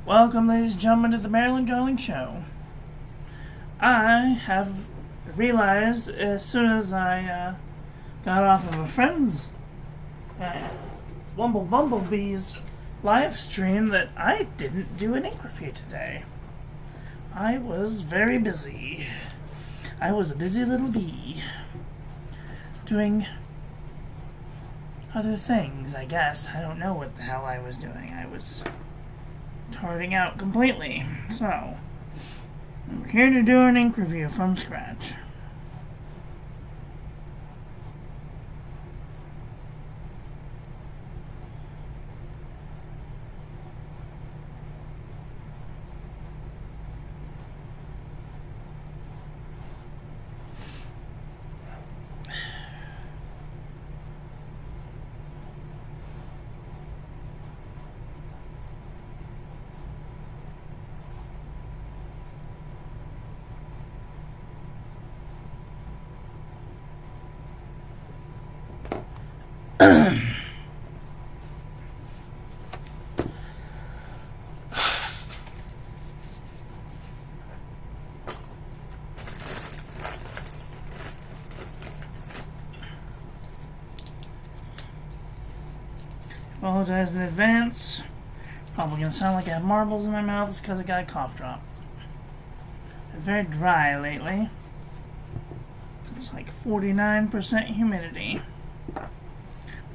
Welcome, ladies and gentlemen, to the Marilyn Darling Show. I have realized as soon as I got off of a friend's Bumblebee's live stream that I didn't do an ink review today. I was very busy. I was a busy little bee. Doing other things, I guess. I don't know what the hell I was doing. I was tarting out completely. So, we're here to do an ink review from scratch. Apologize in advance. Probably gonna sound like I have marbles in my mouth. It's because I got a cough drop. I'm very dry lately. It's like 49% humidity,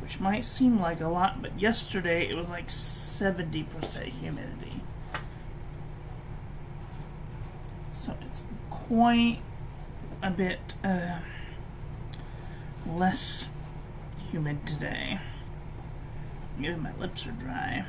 which might seem like a lot, but yesterday it was like 70% humidity. So it's quite a bit less humid today. Even my lips are dry.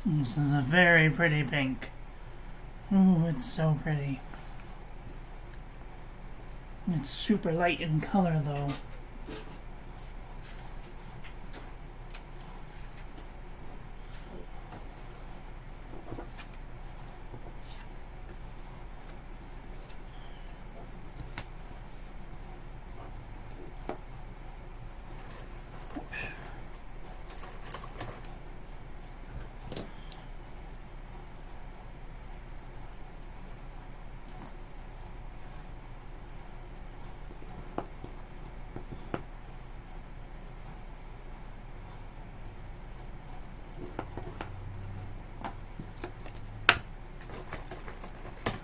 This is a very pretty pink. Ooh, it's so pretty. It's super light in color, though.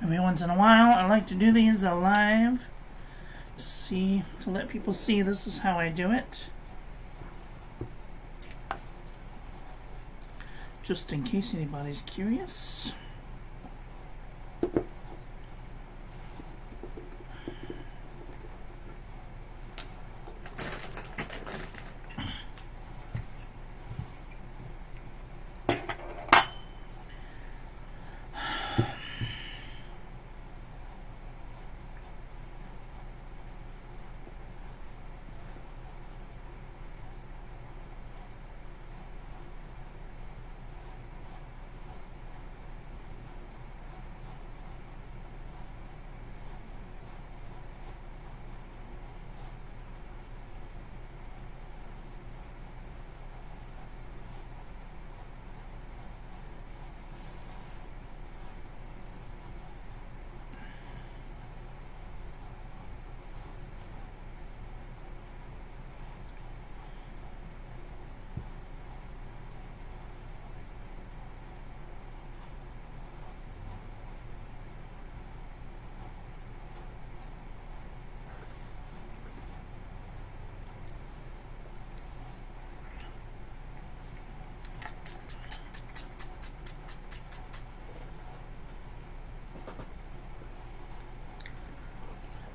Every once in a while, I like to do these live to let people see this is how I do it. Just in case anybody's curious.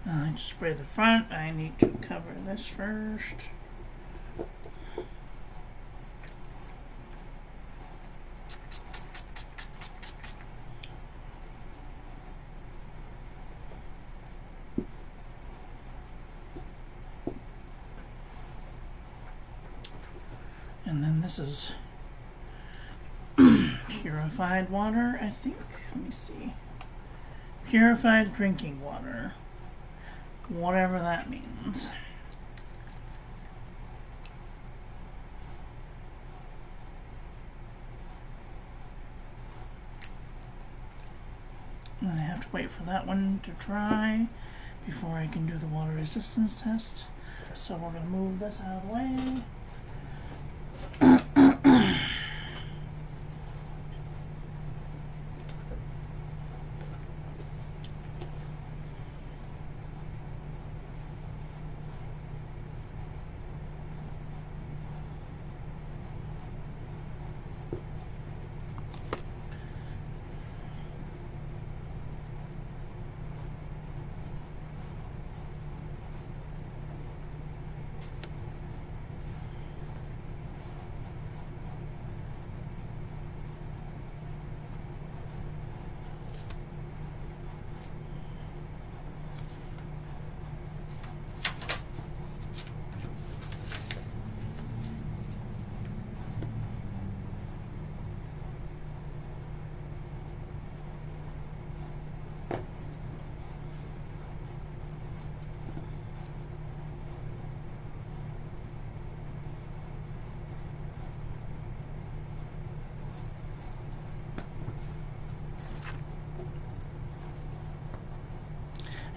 To spray the front, I need to cover this first. And then this is purified water, I think. Let me see. Purified drinking water. Whatever that means. And I have to wait for that one to dry before I can do the water resistance test. So we're going to move this out of the way.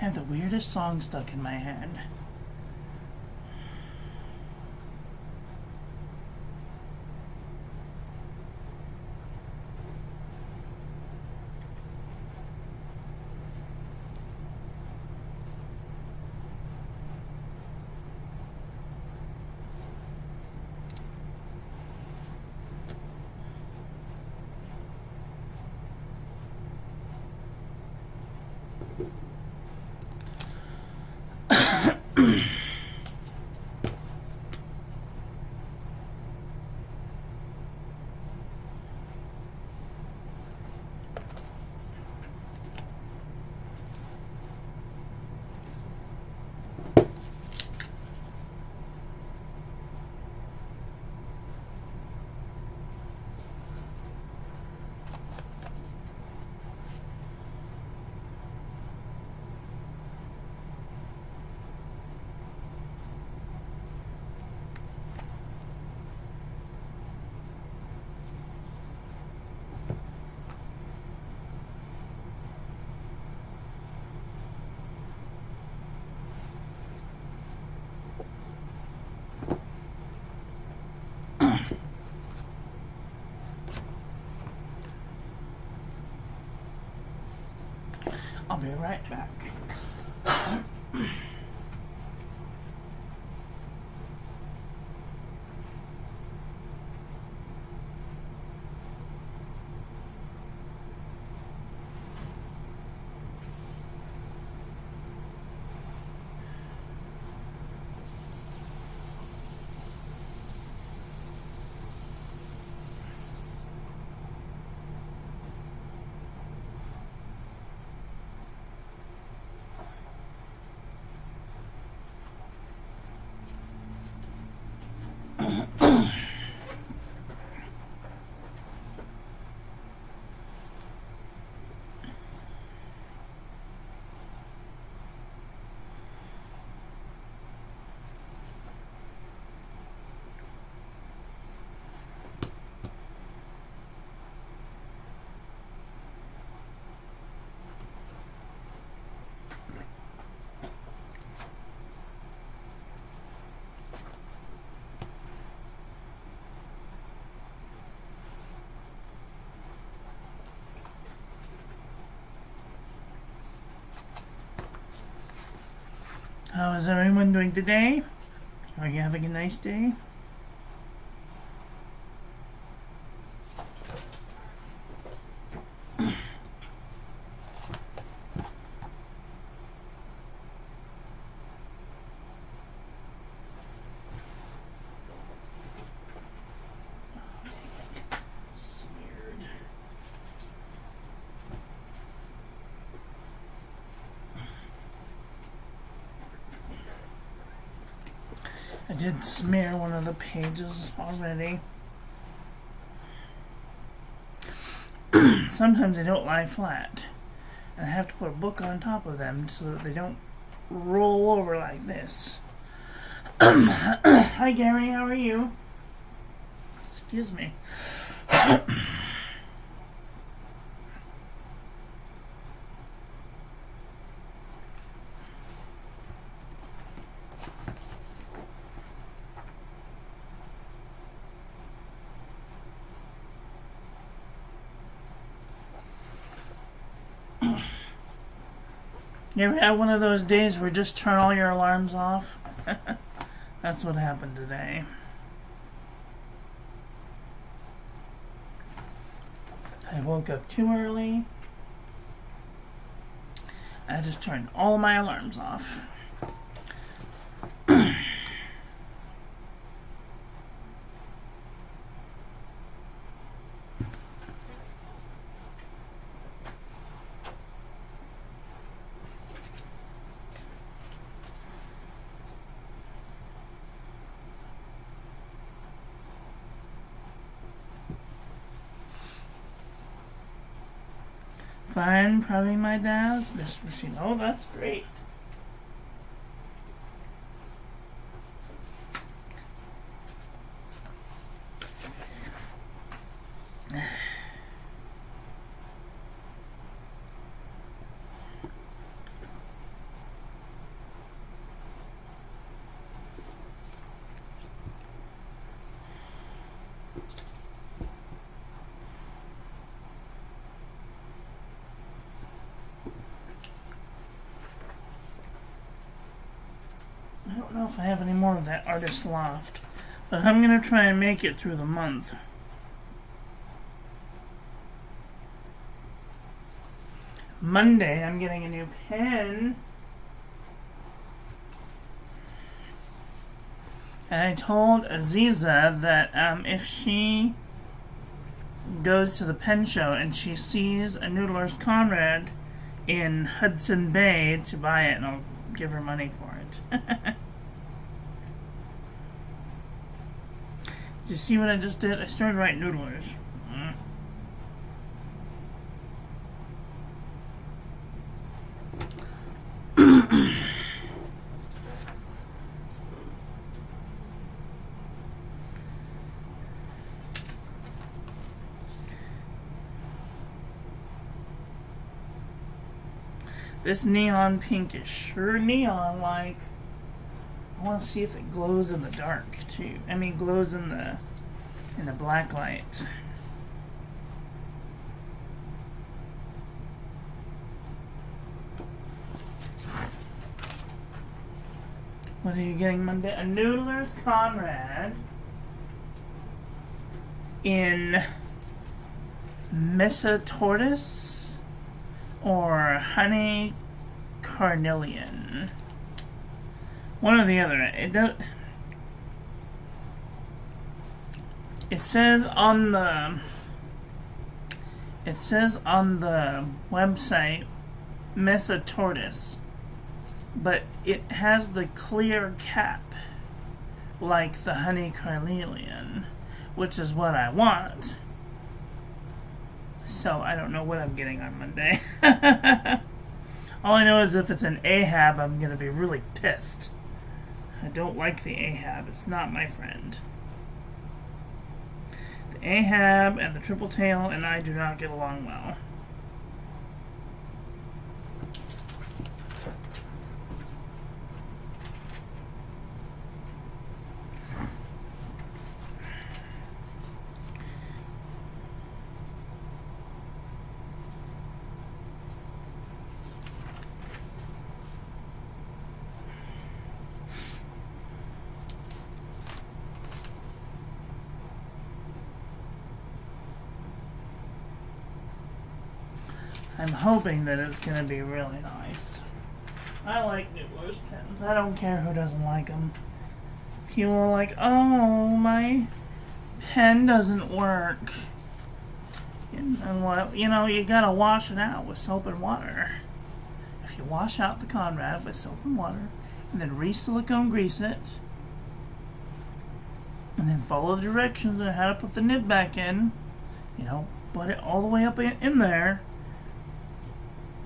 I have the weirdest song stuck in my head. I'll be right back. How is everyone doing today? Are you having a nice day? I did smear one of the pages already. Sometimes they don't lie flat, and I have to put a book on top of them so that they don't roll over like this. Hi Gary, how are you? Excuse me. You ever have one of those days where you just turn all your alarms off? That's what happened today. I woke up too early. I just turned all my alarms off. Fine, probably my dad's machine. Oh, that's great. I don't know if I have any more of that Artist Loft, but I'm going to try and make it through the month. Monday, I'm getting a new pen. And I told Aziza that if she goes to the pen show and she sees a Noodler's Conrad in Hudson Bay, to buy it, and I'll give her money for it. Did you see what I just did? I started writing Noodlers. This neon pink is sure neon like. I want to see if it glows in the dark too. I mean, glows in the black light. What are you getting Monday? A Noodler's Conrad in Mesa Tortoise or Honey Carnelian. One or the other. It says on the website Mesa Tortoise, but it has the clear cap like the Honey Carnelian, which is what I want. So I don't know what I'm getting on Monday. All I know is if it's an Ahab, I'm going to be really pissed. I don't like the Ahab. It's not my friend. The Ahab and the Triple Tail and I do not get along well. I'm hoping that it's going to be really nice. I like Noodler's pens. I don't care who doesn't like them. People are like, oh, my pen doesn't work. And well, you know, you gotta wash it out with soap and water. If you wash out the Conrad with soap and water, and then re-silicone grease it, and then follow the directions on how to put the nib back in, you know, put it all the way up in there,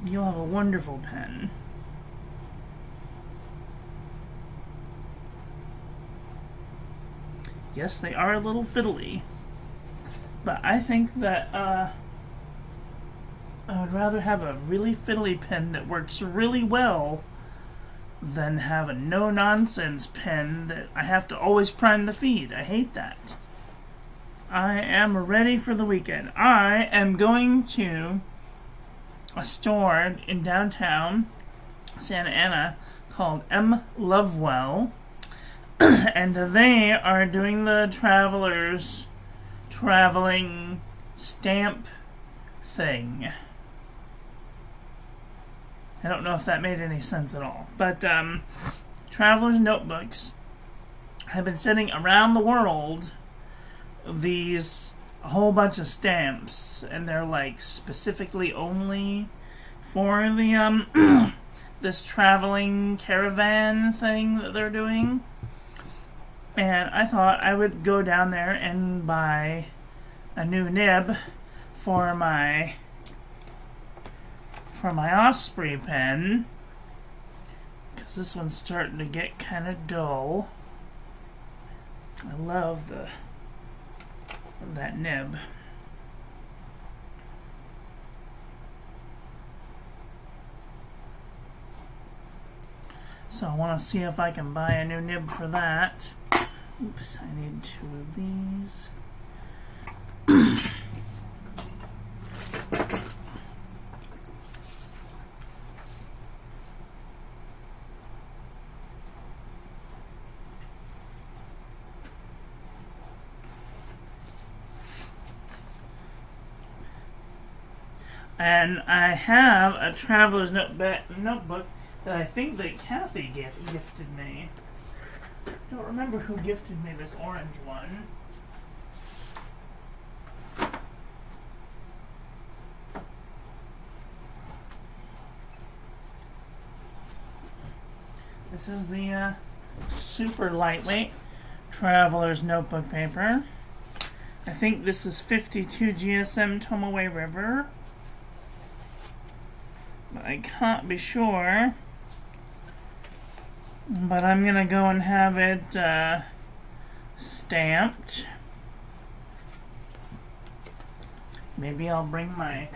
you'll have a wonderful pen. Yes, they are a little fiddly, but I think that I would rather have a really fiddly pen that works really well than have a no-nonsense pen that I have to always prime the feed. I hate that. I am ready for the weekend. I am going to a store in downtown Santa Ana called M. Lovewell, and they are doing the Travelers traveling stamp thing. I don't know if that made any sense at all, but Travelers notebooks have been sending around the world a whole bunch of stamps, and they're like specifically only for the this traveling caravan thing that they're doing. And I thought I would go down there and buy a new nib for my Osprey pen, because this one's starting to get kind of dull. I love that nib. So I want to see if I can buy a new nib for that. Oops, I need 2 of these. And I have a Traveler's notebook that I think that Kathy gifted me. I don't remember who gifted me this orange one. This is the super lightweight Traveler's notebook paper. I think this is 52 GSM Tomoe River. I can't be sure, but I'm gonna go and have it stamped. Maybe I'll bring my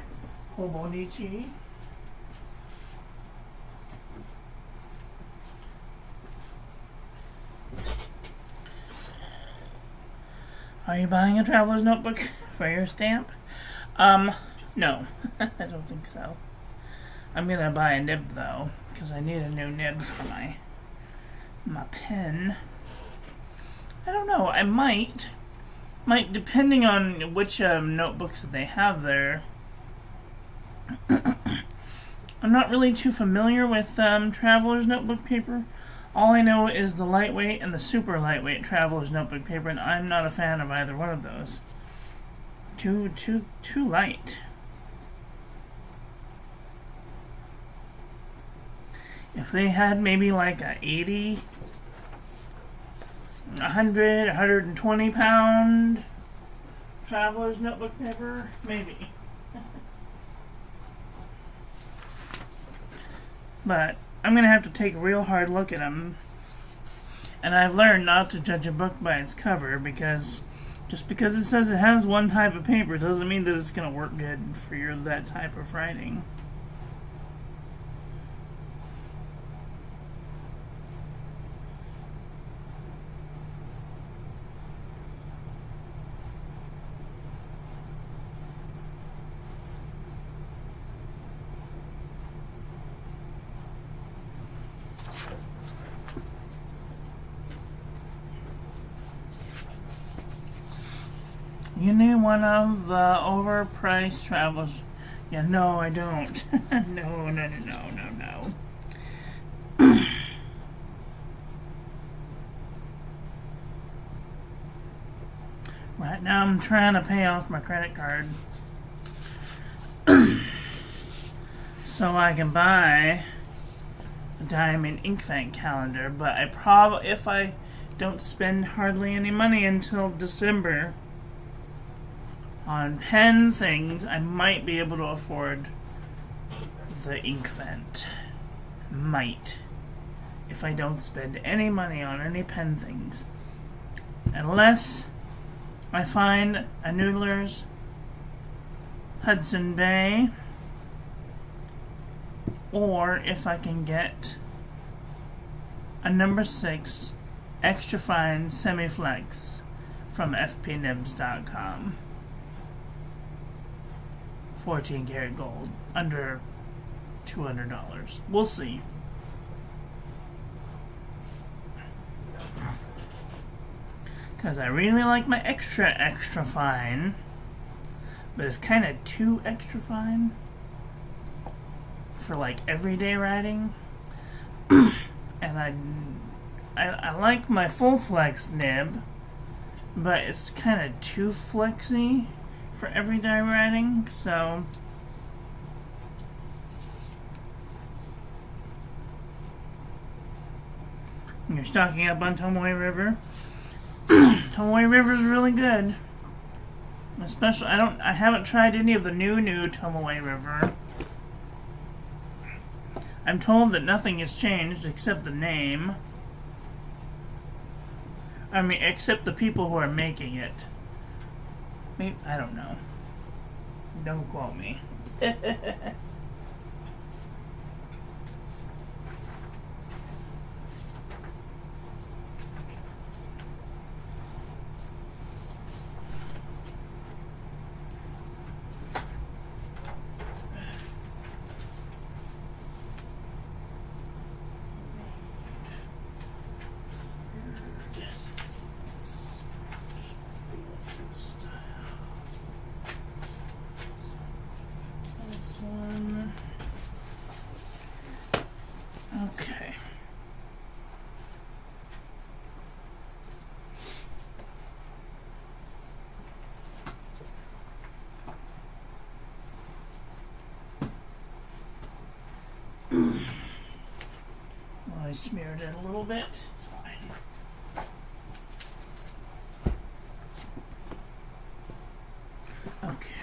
Hobonichi. Are you buying a Traveler's notebook for your stamp? No, I don't think so. I'm gonna buy a nib though, because I need a new nib for my pen. I don't know. I might depending on which notebooks that they have there. I'm not really too familiar with Traveler's notebook paper. All I know is the lightweight and the super lightweight Traveler's notebook paper, and I'm not a fan of either one of those. Too light. If they had maybe like a 80, 100, 120 pound Traveler's notebook paper, maybe. But I'm going to have to take a real hard look at them. And I've learned not to judge a book by its cover, because just because it says it has one type of paper doesn't mean that it's going to work good for that type of writing. You need one of the overpriced Travelers. Yeah, no, I don't. No. Right now I'm trying to pay off my credit card so I can buy a diamond ink tank calendar, but if I don't spend hardly any money until December on pen things, I might be able to afford the ink vent. Might. If I don't spend any money on any pen things. Unless I find a Noodler's Hudson Bay, or if I can get a number 6 extra fine semi-flex from fpnibs.com. 14 karat gold, under $200. We'll see. Because I really like my extra fine, but it's kind of too extra fine for like everyday writing. And I like my full flex nib, but it's kind of too flexy for everyday writing, so you're stocking up on Tomoe River. Tomoe River is really good. Especially, I haven't tried any of the new Tomoe River. I'm told that nothing has changed except the name. I mean, except the people who are making it. Maybe, I don't know. Don't quote me. Okay. Well, I smeared it a little bit. It's fine. Okay.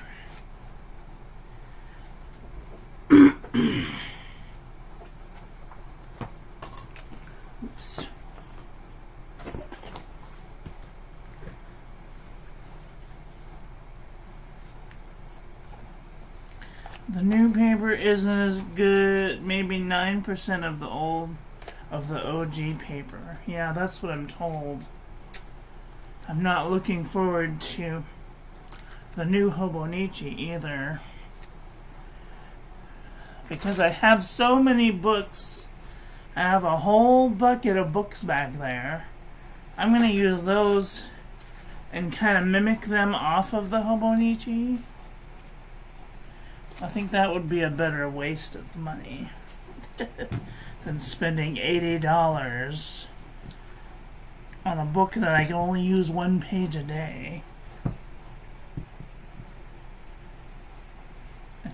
Oops. The new paper isn't as good, maybe 9% of the OG paper. Yeah, that's what I'm told. I'm not looking forward to the new Hobonichi either, because I have so many books. I have a whole bucket of books back there. I'm going to use those and kind of mimic them off of the Hobonichi. I think that would be a better waste of money than spending $80 on a book that I can only use one page a day. And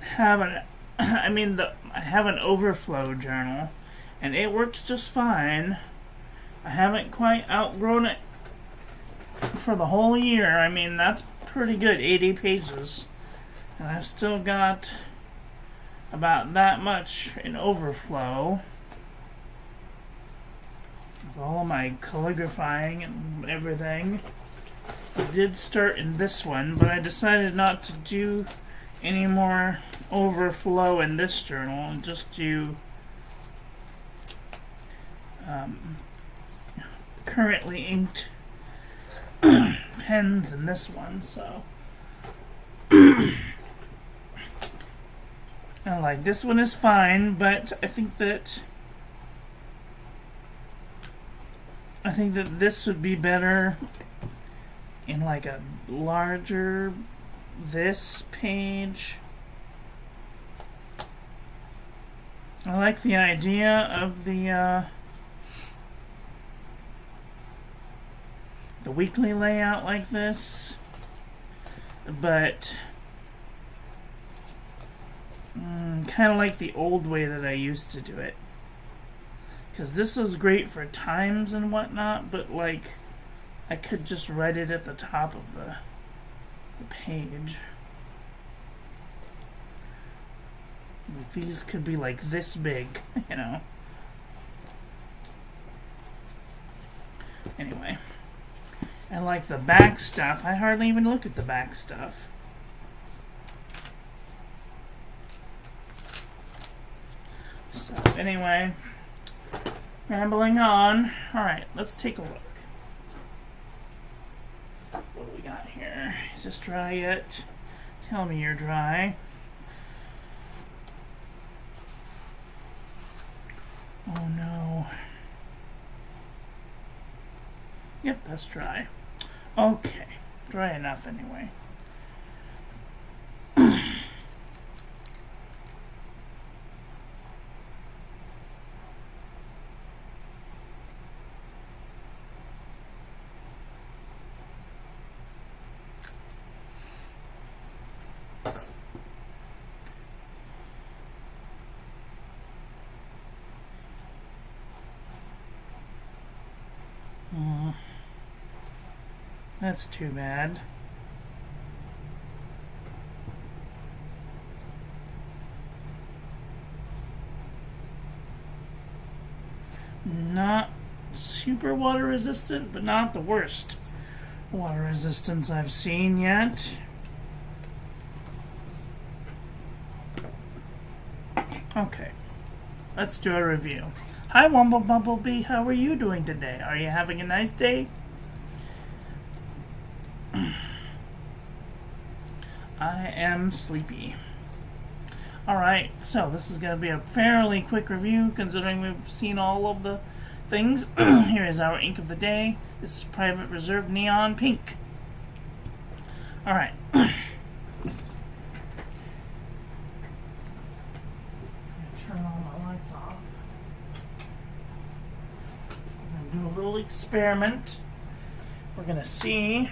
I have an overflow journal, and it works just fine. I haven't quite outgrown it for the whole year. I mean, that's pretty good, 80 pages. And I've still got about that much in overflow. With all of my calligraphing and everything. I did start in this one, but I decided not to do any more overflow in this journal and just do currently inked pens in this one, so I like this one is fine, but I think that this would be better in like a larger this page. I like the idea of the weekly layout like this, but kind of like the old way that I used to do it. Because this is great for times and whatnot, but like, I could just write it at the top of the page. These could be like this big, you know. Anyway, and like the back stuff, I hardly even look at the back stuff. So anyway, rambling on. Alright, let's take a look. What do we got here? Is this dry yet? Tell me you're dry. Oh no. Yep, that's dry. Okay, dry enough anyway. That's too bad. Not super water resistant, but not the worst water resistance I've seen yet. Okay, let's do a review. Hi, Wumble Bumblebee, how are you doing today? Are you having a nice day? I am sleepy. Alright, so this is going to be a fairly quick review considering we've seen all of the things. Here is our ink of the day. This is Private Reserve Neon Pink. Alright. Turn all my lights off. I'm going to do a little experiment. We're going to see.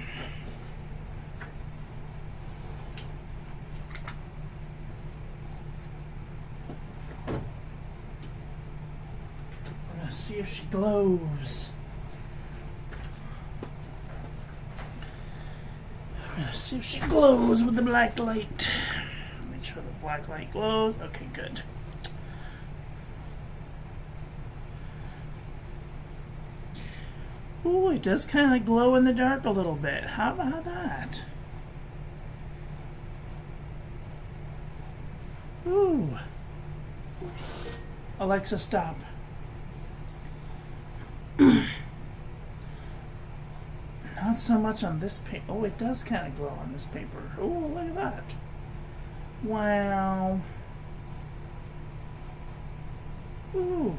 See if she glows. I'm gonna see if she glows with the black light. Make sure the black light glows. Okay, good. Ooh, it does kind of glow in the dark a little bit. How about that? Ooh. Alexa, stop. Not so much on this paper. Oh, it does kind of glow on this paper. Oh, look at that. Wow. Ooh.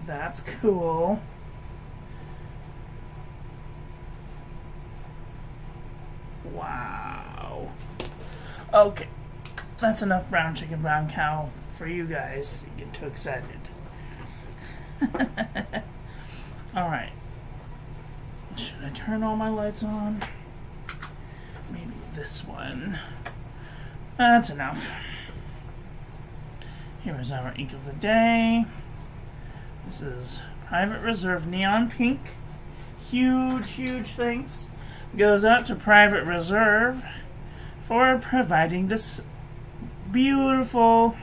That's cool. Wow. Okay. That's enough brown chicken, brown cow for you guys. You get too excited. Alright. Should I turn all my lights on? Maybe this one. That's enough. Here is our ink of the day. This is Private Reserve Neon Pink. Huge, huge thanks goes out to Private Reserve for providing this beautiful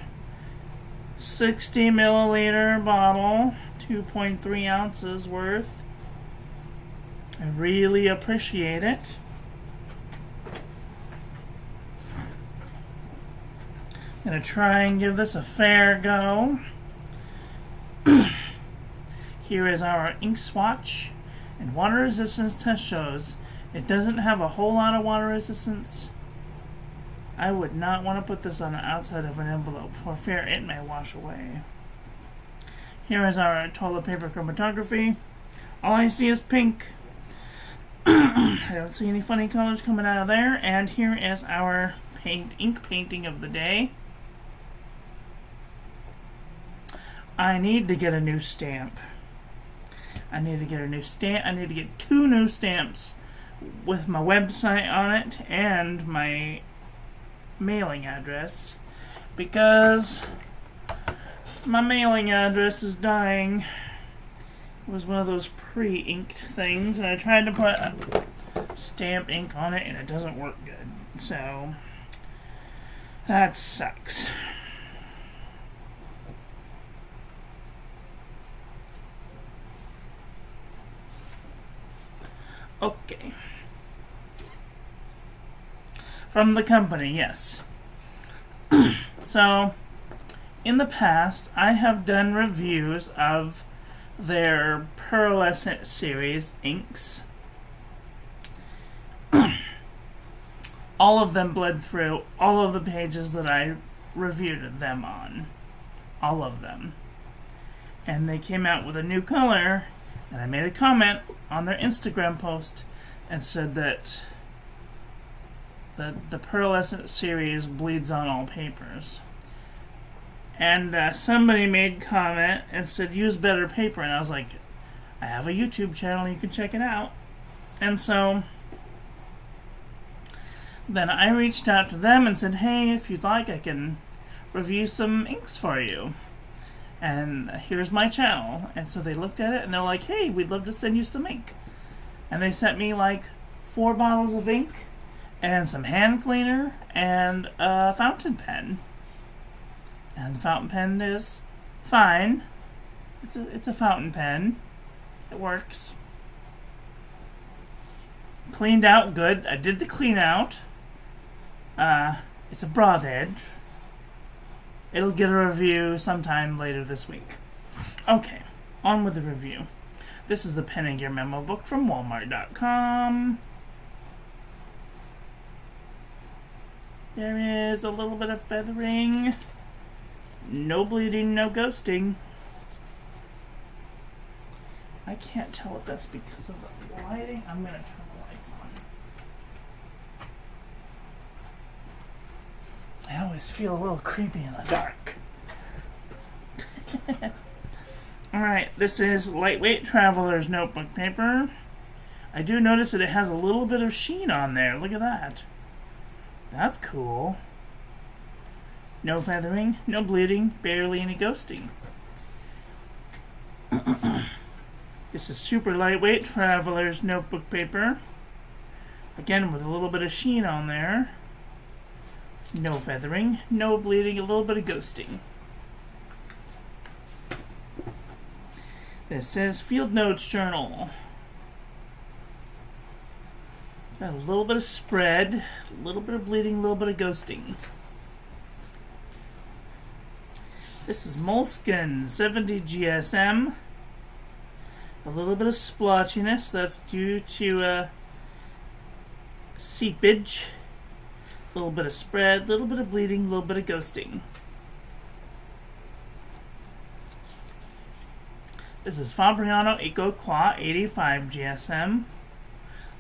60 milliliter bottle, 2.3 ounces worth. I really appreciate it. I'm going to try and give this a fair go. Here is our ink swatch, and water resistance test shows it doesn't have a whole lot of water resistance. I would not want to put this on the outside of an envelope for fear it may wash away. Here is our toilet paper chromatography. All I see is pink. I don't see any funny colors coming out of there. And here is our ink painting of the day. I need to get a new stamp. I need to get 2 new stamps with my website on it and my mailing address, because My mailing address is dying. It was one of those pre-inked things, and I tried to put stamp ink on it, and it doesn't work good. So, that sucks. Okay. From the company, yes. So, in the past, I have done reviews of their pearlescent series inks. All of them bled through all of the pages that I reviewed them on. All of them. And they came out with a new color, and I made a comment on their Instagram post and said that the pearlescent series bleeds on all papers. And somebody made comment and said, use better paper. And I was like, I have a YouTube channel, you can check it out. And so then I reached out to them and said, hey, if you'd like, I can review some inks for you. And here's my channel. And so they looked at it and they're like, hey, we'd love to send you some ink. And they sent me like 4 bottles of ink and some hand cleaner and a fountain pen. And the fountain pen is fine. It's a fountain pen. It works. Cleaned out good. I did the clean out. It's a broad edge. It'll get a review sometime later this week. Okay, on with the review. This is the Pen and Gear Memo Book from Walmart.com. There is a little bit of feathering. No bleeding, no ghosting. I can't tell if that's because of the lighting. I'm going to turn the lights on. I always feel a little creepy in the dark. Alright, this is lightweight traveler's notebook paper. I do notice that it has a little bit of sheen on there. Look at that. That's cool. No feathering, no bleeding, barely any ghosting. This is super lightweight traveler's notebook paper. Again, with a little bit of sheen on there. No feathering, no bleeding, a little bit of ghosting. This says Field Notes Journal. Got a little bit of spread, a little bit of bleeding, a little bit of ghosting. This is Moleskine 70 GSM. A little bit of splotchiness. That's due to seepage. A little bit of spread, a little bit of bleeding, a little bit of ghosting. This is Fabriano Eco Qua 85 GSM.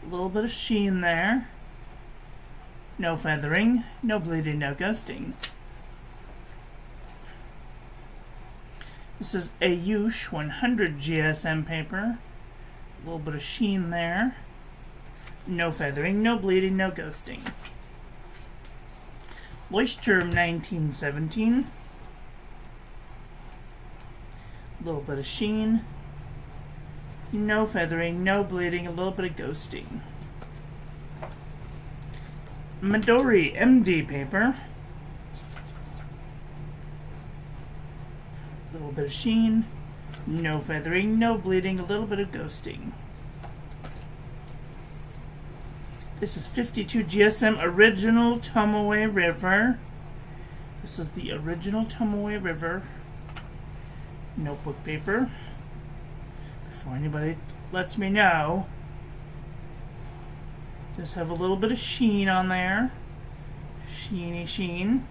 A little bit of sheen there. No feathering, no bleeding, no ghosting. This is Ayush 100 GSM paper. A little bit of sheen there. No feathering, no bleeding, no ghosting. Moisture 1917. A little bit of sheen. No feathering, no bleeding, a little bit of ghosting. Midori MD paper. A little bit of sheen, no feathering, no bleeding, a little bit of ghosting. This is 52 GSM Original Tomoe River. This is the original Tomoe River notebook paper. Before anybody lets me know, just have a little bit of sheen on there. Sheeny sheen.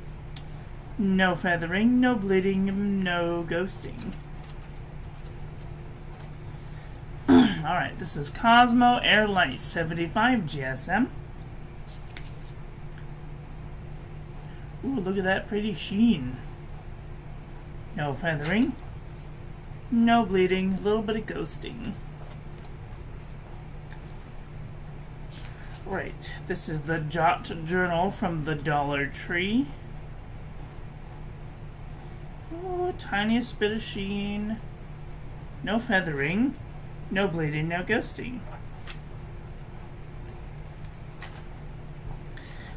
No feathering, no bleeding, no ghosting. Alright, this is Cosmo Airlight 75 GSM. Ooh, look at that pretty sheen. No feathering, no bleeding, a little bit of ghosting. Right, this is the Jot Journal from the Dollar Tree. Ooh, tiniest bit of sheen. No feathering. No bleeding, no ghosting.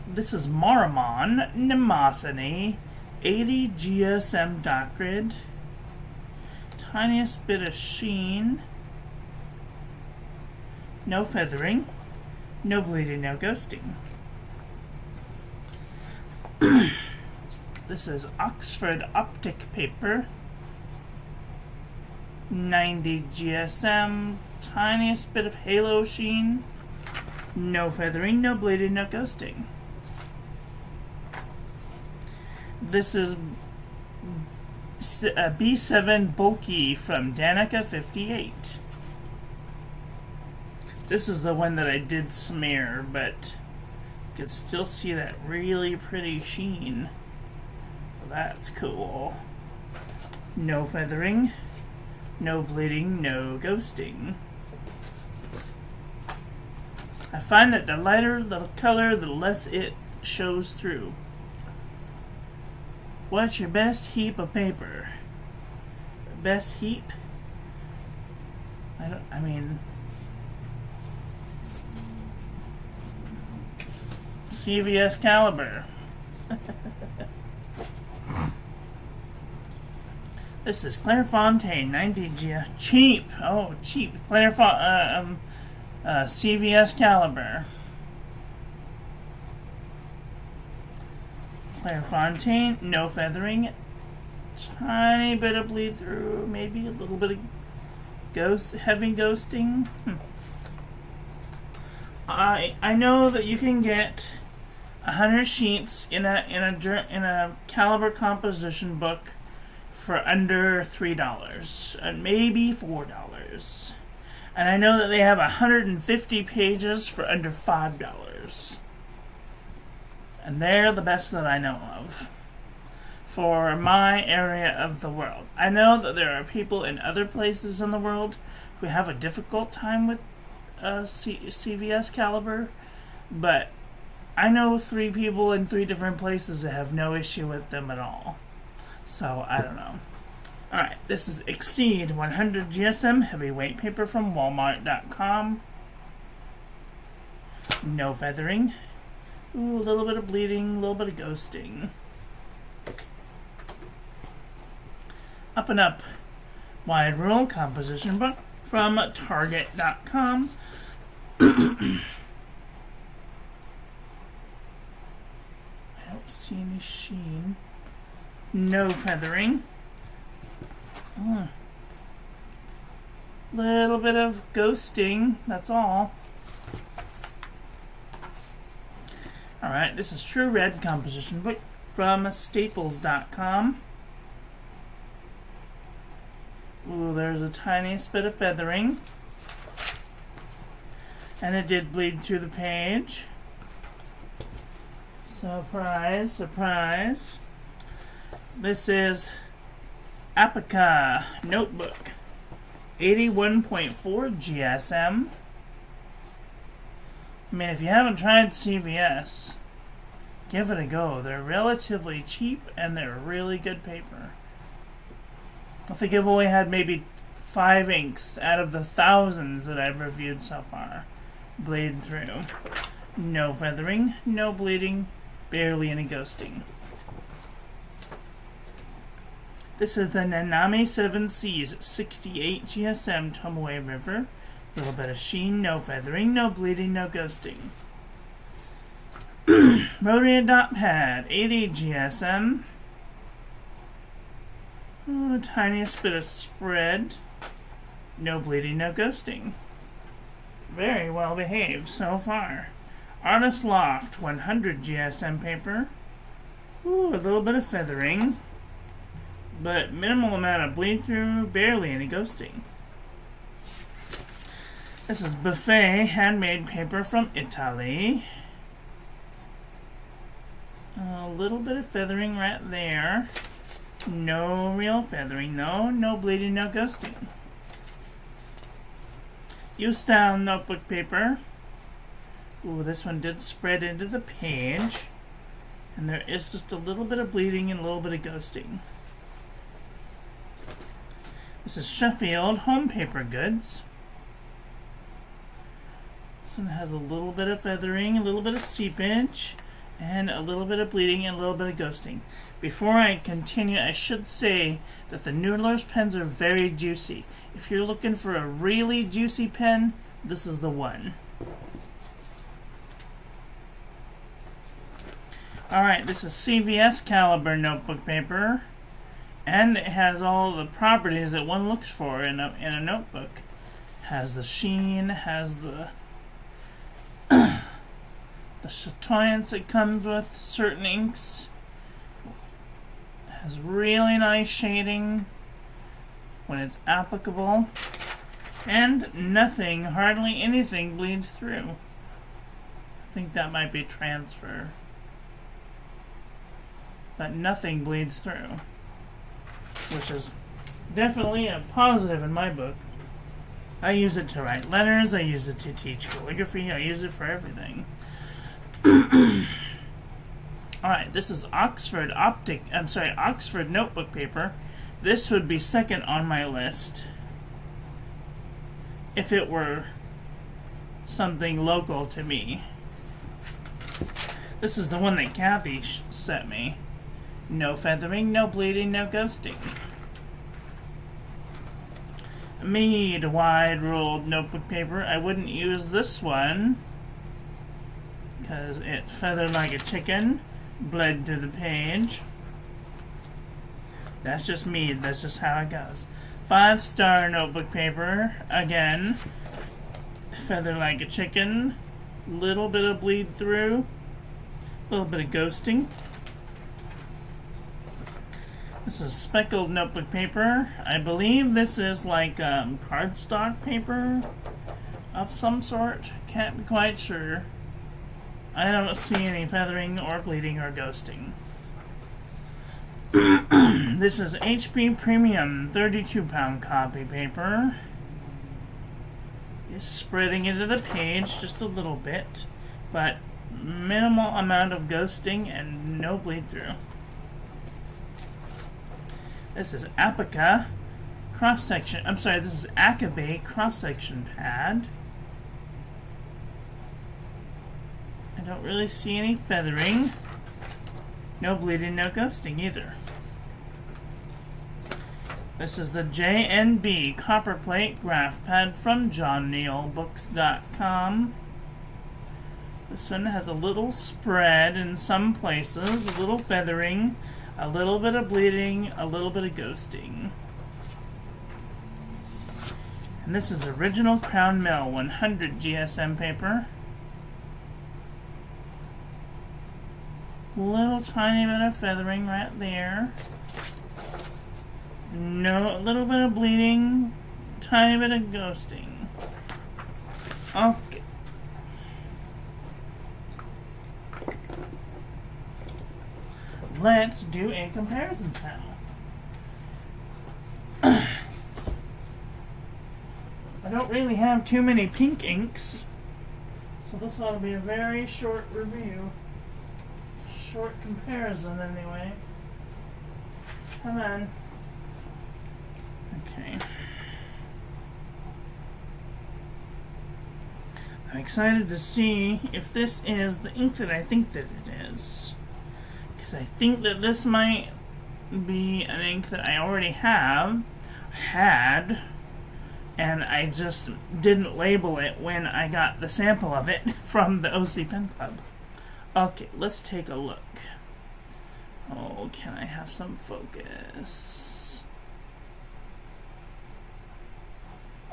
This is Marimon Nemosity 80 GSM dot grid. Tiniest bit of sheen. No feathering. No bleeding, no ghosting. This is Oxford Optic Paper. 90 GSM. Tiniest bit of halo sheen. No feathering, no bleeding, no ghosting. This is B7 Bulky from Danica 58. This is the one that I did smear, but you can still see that really pretty sheen. So that's cool. No feathering, no bleeding, no ghosting. I find that the lighter the color, the less it shows through. What's your best heap of paper? Best heap? I mean, CVS caliber. This is Clairefontaine 90G. Cheap. Oh, cheap. CVS caliber. Clairefontaine, no feathering, tiny bit of bleed through, maybe a little bit of heavy ghosting. I know that you can get 100 sheets in a caliber composition book for under $3 and maybe $4, and I know that they have 150 pages for under $5. And they're the best that I know of for my area of the world. I know that there are people in other places in the world who have a difficult time with CVS caliber, but I know 3 people in 3 different places that have no issue with them at all. So, I don't know. Alright, this is Exceed 100 GSM heavyweight paper from Walmart.com. No feathering. Ooh, a little bit of bleeding, a little bit of ghosting. Up and Up Wide Rule Composition Book from Target.com. I don't see any sheen. No feathering. Little bit of ghosting, that's all. Alright, this is True Red Composition Book from Staples.com. Ooh, there's a tiniest bit of feathering. And it did bleed through the page. Surprise, surprise. This is Apica Notebook 81.4 GSM. I mean, if you haven't tried CVS, give it a go. They're relatively cheap and they're really good paper. I think I've only had maybe 5 inks out of the thousands that I've reviewed so far bleed through. No feathering, no bleeding, barely any ghosting. This is the Nanami 7 Seas 68 GSM Tomoe River. A little bit of sheen, no feathering, no bleeding, no ghosting. Rotary Dot Pad 80 GSM. The tiniest bit of spread. No bleeding, no ghosting. Very well behaved so far. Artist Loft 100 GSM paper. Ooh, a little bit of feathering, but minimal amount of bleed through, barely any ghosting. This is Buffet handmade paper from Italy. A little bit of feathering right there. No real feathering though. No bleeding, no ghosting. U-Style notebook paper. Ooh, this one did spread into the page. And there is just a little bit of bleeding and a little bit of ghosting. This is Sheffield Home Paper Goods. This one has a little bit of feathering, a little bit of seepage, and a little bit of bleeding and a little bit of ghosting. Before I continue, I should say that the Noodler's pens are very juicy. If you're looking for a really juicy pen, this is the one. Alright, this is CVS caliber notebook paper, and it has all the properties that one looks for in a notebook. Has the sheen, has the the chatoyance that comes with certain inks, has really nice shading when it's applicable, and nothing, hardly anything bleeds through. I think that might be transfer. But nothing bleeds through, which is definitely a positive in my book. I use it to write letters, I use it to teach calligraphy, I use it for everything. Alright, this is Oxford notebook paper. This would be second on my list if it were something local to me. This is the one that Kathy sent me. No feathering, no bleeding, no ghosting. Mead wide ruled notebook paper. I wouldn't use this one because it feathered like a chicken, bled through the page. That's just Mead, that's just how it goes. 5-star notebook paper, again, feathered like a chicken, little bit of bleed through, little bit of ghosting. This is speckled notebook paper. I believe this is like cardstock paper of some sort. Can't be quite sure. I don't see any feathering or bleeding or ghosting. This is HP Premium 32-pound copy paper. It's spreading into the page just a little bit, but minimal amount of ghosting and no bleed through. This is Apica cross-section. I'm sorry, this is Akabe cross-section pad. I don't really see any feathering. No bleeding, no ghosting either. This is the JNB Copperplate Graph Pad from JohnNealBooks.com. This one has a little spread in some places, a little feathering, a little bit of bleeding, a little bit of ghosting. And this is original Crown Mill 100 GSM paper. Little tiny bit of feathering right there. No, a little bit of bleeding, tiny bit of ghosting. Okay. Let's do a comparison now. I don't really have too many pink inks, so this ought to be a very short review. Short comparison, anyway. Come on. Okay. I'm excited to see if this is the ink that I think that it is. Because I think that this might be an ink that I already had, and I just didn't label it when I got the sample of it from the OC Pen Club. Okay, let's take a look. Oh, can I have some focus?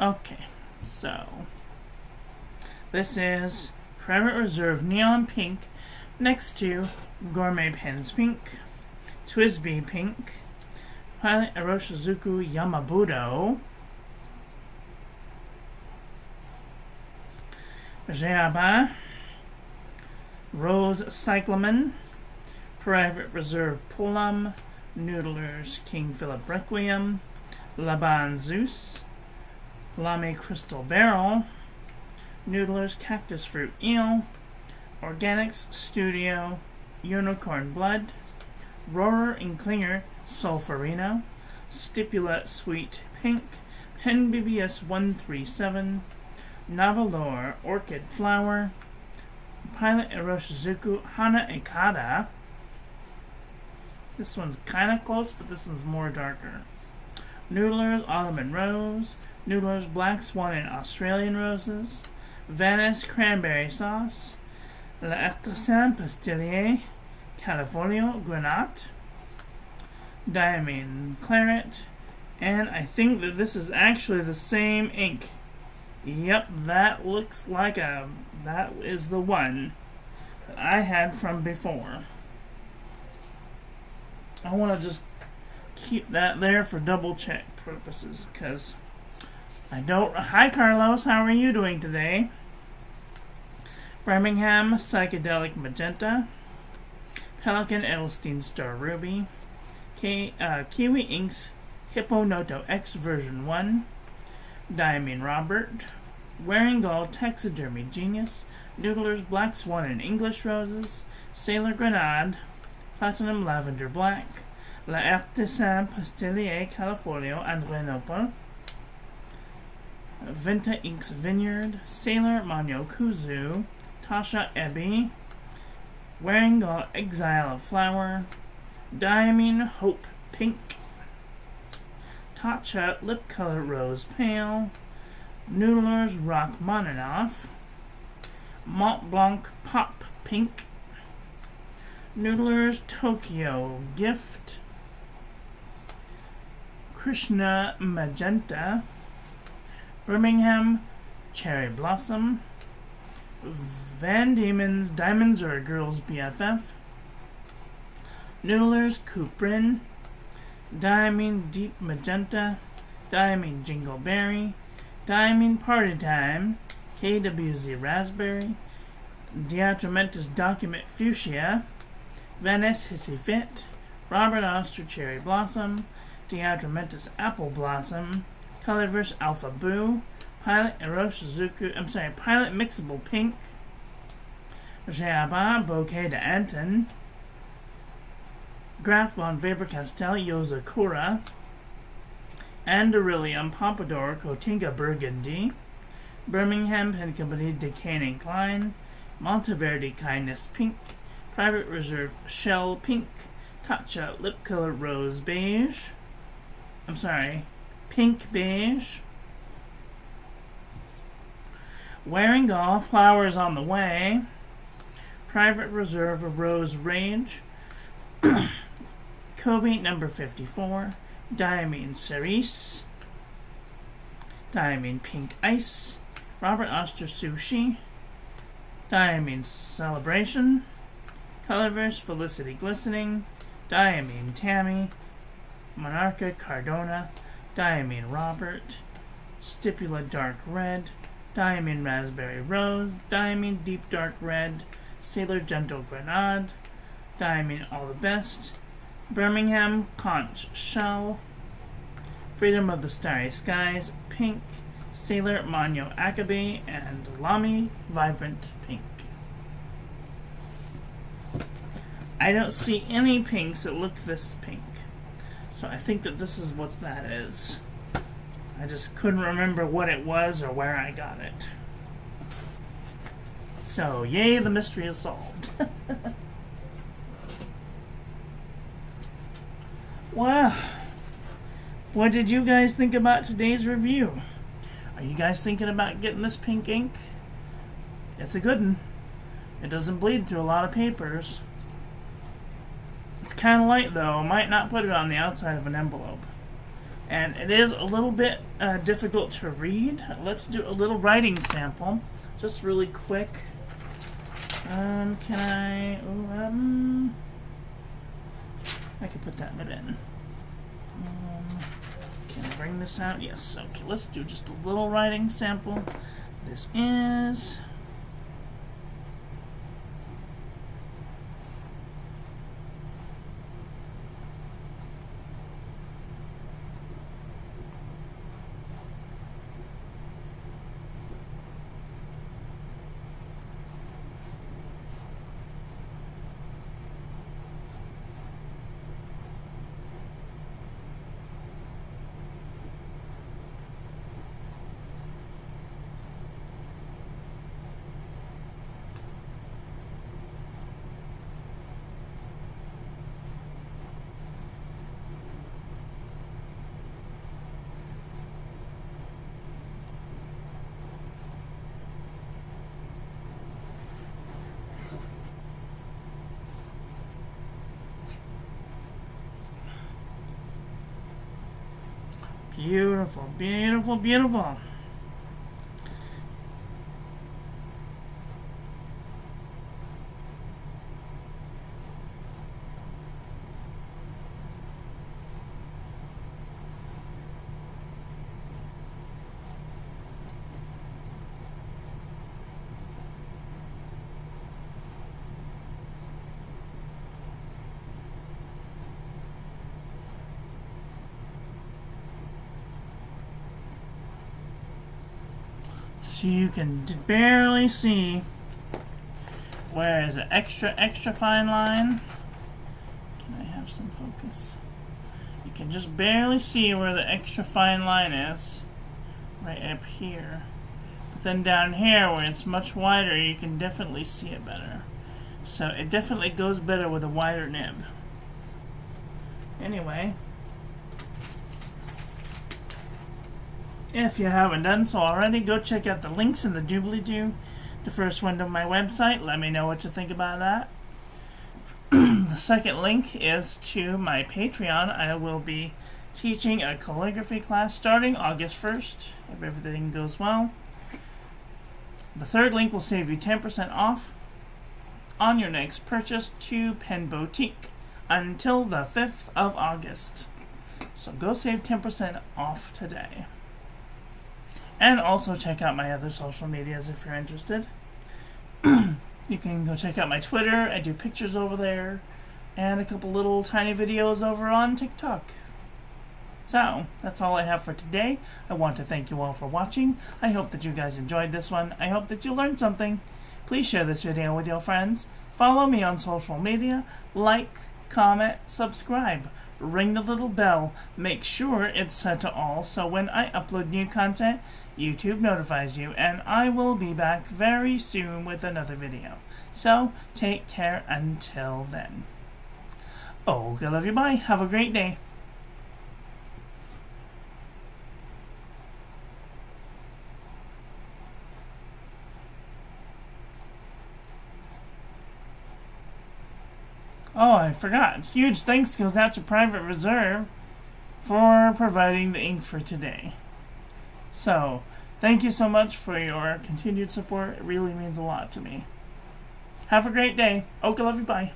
Okay, so this is Private Reserve Neon Pink next to Gourmet Pens Pink, Twisby Pink, Pilot Aroshizuku Yamabudo, Jeaba, Rose Cyclamen, Private Reserve Plum, Noodler's King Philip Requiem, Laban Zeus, Lamy Crystal Barrel, Noodler's Cactus Fruit Eel, Organics Studio Unicorn Blood, Rohrer and Klinger Solferino, Stipula Sweet Pink, Pen BBS 137, Navalor Orchid Flower, Pilot Eroshizuku Hana Ekada. This one's kind of close, but this one's more darker. Noodler's Autumn and Rose, Noodler's Black Swan and Australian Roses, Venice Cranberry Sauce, L'Artisan Pastillier, California Granate, Diamine Claret, and I think that this is actually the same ink. Yep, that looks like that is the one that I had from before. I want to just keep that there for double check purposes, because I don't... Hi Carlos, how are you doing today? Birmingham Psychedelic Magenta, Pelican Edelstein Star Ruby, Kiwi Inks Hipponoto X version 1, Diamine Robert, Waringal Taxidermy Genius, Noodler's Black Swan and English Roses, Sailor Grenade, Platinum Lavender Black, L'Artisan Pastillier California Andrenople, Venta Inks Vineyard, Sailor Manyo Kuzu, Tasha Ebby, Waringal Exile of Flower, Diamine Hope Pink, Tatcha Lip Color Rose Pale, Noodler's Rachmaninoff, Mont Blanc Pop Pink, Noodler's Tokyo Gift, Krishna Magenta, Birmingham Cherry Blossom, Van Diemen's Diamonds Are a Girl's BFF, Noodler's Cuprin, Diamine Deep Magenta, Diamine Jingleberry, Diamine Party Time, KWZ Raspberry, Diatramentus Document Fuchsia, Venice Hissy Fit, Robert Oster Cherry Blossom, Diatramentus Apple Blossom, Colorverse Alpha Boo, Pilot Eroshizuku, Pilot Mixable Pink, Jabba Bouquet de Anton, Graf von Faber-Castell Yozakura, Anderillium Pompadour Cotinga Burgundy, Birmingham Pen Company Decaying Klein, Monteverdi Kindness Pink, Private Reserve Shell Pink, Tatcha Lip Color Rose Beige, Pink Beige, Waringal Flowers on the Way, Private Reserve Rose Rage, Kobe number 54, Diamine Cerise, Diamine Pink Ice, Robert Oster Sushi, Diamine Celebration, Colorverse Felicity Glistening, Diamine Tammy, Monarcha Cardona, Diamine Robert, Stipula Dark Red, Diamine Raspberry Rose, Diamine Deep Dark Red, Sailor Gentle Grenade, Diamine All the Best, Birmingham Conch Shell, Freedom of the Starry Skies Pink, Sailor Manyo Akabe, and Lamy Vibrant Pink. I don't see any pinks that look this pink, so I think that this is what that is. I just couldn't remember what it was or where I got it. So, yay, the mystery is solved. Wow. What did you guys think about today's review? Are you guys thinking about getting this pink ink? It's a good one. It doesn't bleed through a lot of papers. It's kind of light though. Might not put it on the outside of an envelope. And it is a little bit difficult to read. Let's do a little writing sample. Just really quick. Can I... I can put that in the bin. Can I bring this out? Yes. Okay, let's do just a little writing sample. This is... Beautiful, beautiful, beautiful. So you can barely see where is an extra fine line. Can I have some focus? You can just barely see where the extra fine line is, right up here. But then down here where it's much wider, you can definitely see it better. So it definitely goes better with a wider nib. Anyway, if you haven't done so already, go check out the links in the doobly-doo, the first one to my website. Let me know what you think about that. The second link is to my Patreon. I will be teaching a calligraphy class starting August 1st, if everything goes well. The third link will save you 10% off on your next purchase to Pen Boutique until the 5th of August. So go save 10% off today. And also check out my other social medias if you're interested. You can go check out my Twitter. I do pictures over there. And a couple little tiny videos over on TikTok. So, that's all I have for today. I want to thank you all for watching. I hope that you guys enjoyed this one. I hope that you learned something. Please share this video with your friends. Follow me on social media. Like, comment, subscribe. Ring the little bell. Make sure it's set to all so when I upload new content, YouTube notifies you, and I will be back very soon with another video. So, take care until then. Oh, I love you, bye. Have a great day. Oh, I forgot. Huge thanks goes out to Private Reserve for providing the ink for today. So, thank you so much for your continued support. It really means a lot to me. Have a great day. Okay, love you, bye.